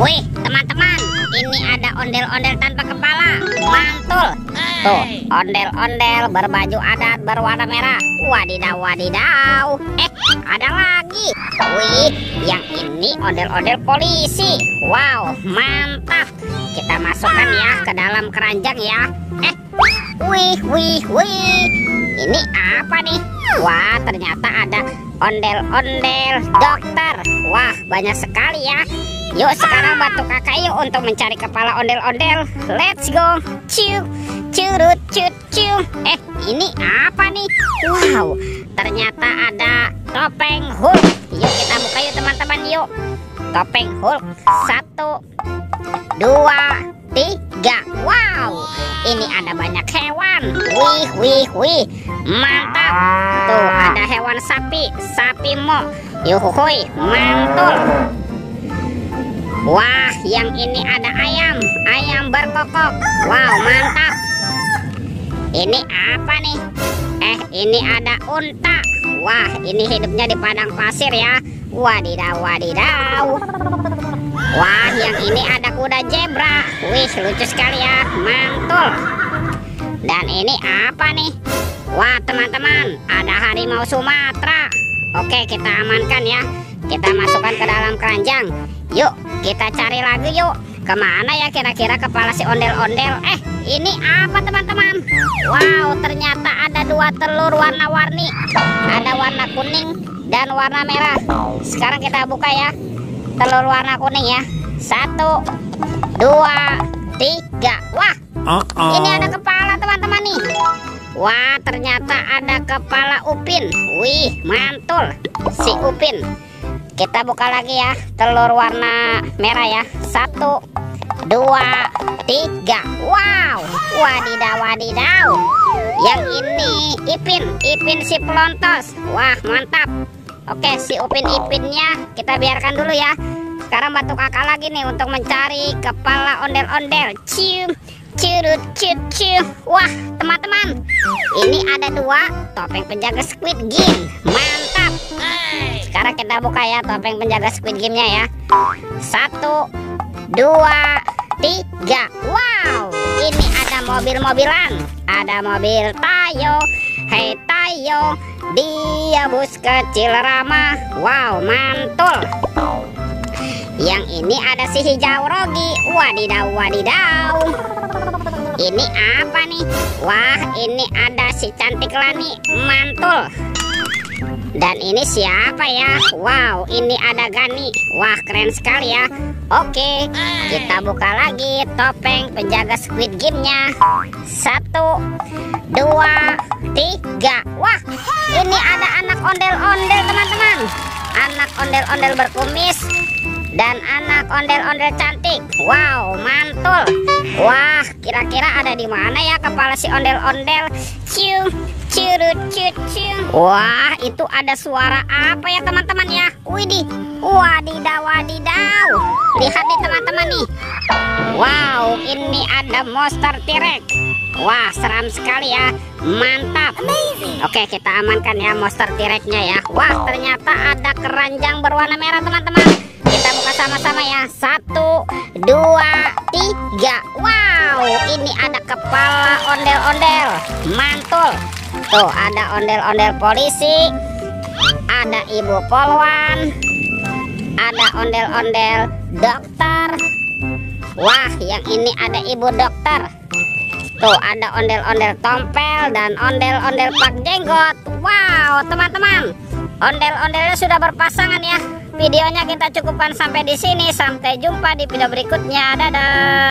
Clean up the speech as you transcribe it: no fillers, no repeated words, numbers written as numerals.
Wih, teman-teman, ini ada ondel-ondel tanpa kepala. Mantul. Tuh, ondel-ondel berbaju adat berwarna merah. Wadidaw, wadidaw. Ada lagi. Wih, yang ini ondel-ondel polisi. Wow, mantap. Kita masukkan ya ke dalam keranjang ya. Wih, wih, wih. Ini apa nih? Wah, ternyata ada ondel-ondel dokter. Wah, banyak sekali ya. Yuk sekarang bantu kakak yuk untuk mencari kepala ondel-ondel. Let's go. Ciu, curut, cut, ciu. Ini apa nih? Wow, ternyata ada topeng Hulk. Yuk kita buka yuk teman-teman yuk. Topeng Hulk 1, 2, 3. Wow, ini ada banyak hewan. Wih, wih, wih. Mantap. Tuh ada hewan sapi, sapi mo. Yuhuhui, mantul. Wah, yang ini ada ayam, ayam berkokok. Wow, mantap. Ini apa nih? Ini ada unta. Wah, ini hidupnya di padang pasir ya. Wadidaw, wadidaw. Wah, yang ini ada kuda zebra. Wih, lucu sekali ya, mantul. Dan ini apa nih? Wah, teman-teman, ada harimau Sumatera. Oke, kita amankan ya. Kita masukkan ke dalam keranjang. Yuk, kita cari lagi yuk. Kemana ya kira-kira kepala si ondel-ondel? Ini apa teman-teman? Wow, ternyata ada 2 telur warna-warni. Ada warna kuning dan warna merah. Sekarang kita buka ya. Telur warna kuning ya. 1, 2, 3. Wah, ini ada kepala teman-teman nih. Wah, ternyata ada kepala Upin. Wih, mantul si Upin. Kita buka lagi ya, telur warna merah ya. 1, 2, 3. Wow, wadidaw, wadidaw. Yang ini Ipin si pelontos. Wah, mantap. Oke, si Ipinnya kita biarkan dulu ya. Sekarang bantu kakak lagi nih untuk mencari kepala ondel-ondel. Cium, curut, cut, cium. Wah, teman-teman, ini ada 2 topeng penjaga Squid Game. Mantap. Sekarang kita buka ya topeng penjaga Squid Game-nya ya. 1, 2, 3. Wow, ini ada mobil-mobilan. Ada mobil Tayo. Hei Tayo, dia bus kecil ramah. Wow, mantul. Yang ini ada si hijau Rogi. Wadidaw, wadidaw. Ini apa nih? Wah, ini ada si cantik Lani. Mantul. Dan ini siapa ya? Wow, ini ada Gani. Wah, keren sekali ya. Oke, kita buka lagi topeng penjaga Squid Game-nya. 1, 2, 3. Wah, ini ada anak ondel-ondel teman-teman. Anak ondel-ondel berkumis dan anak ondel-ondel cantik. Wow, mantul. Wah, kira-kira ada di mana ya kepala si ondel-ondel? Cium, curut, cut, cium. Wah, itu ada suara apa ya teman-teman ya? Widih, wadidaw, wadidaw. Lihat nih teman-teman nih. Wow, ini ada monster T-Rex. Wah, seram sekali ya. Mantap. Oke, kita amankan ya monster T-Rex-nya ya. Wah, ternyata ada keranjang berwarna merah teman-teman. Kita buka sama-sama ya. 1, 2, 3. Wow, ini ada kepala ondel-ondel. Mantul. Tuh, ada ondel-ondel polisi. Ada ibu polwan. Ada ondel-ondel dokter. Wah, yang ini ada ibu dokter. Tuh, ada ondel-ondel tompel dan ondel-ondel pak jenggot. Wow, teman-teman, ondel-ondelnya sudah berpasangan ya. Videonya kita cukupkan sampai di sini. Sampai jumpa di video berikutnya. Dadah.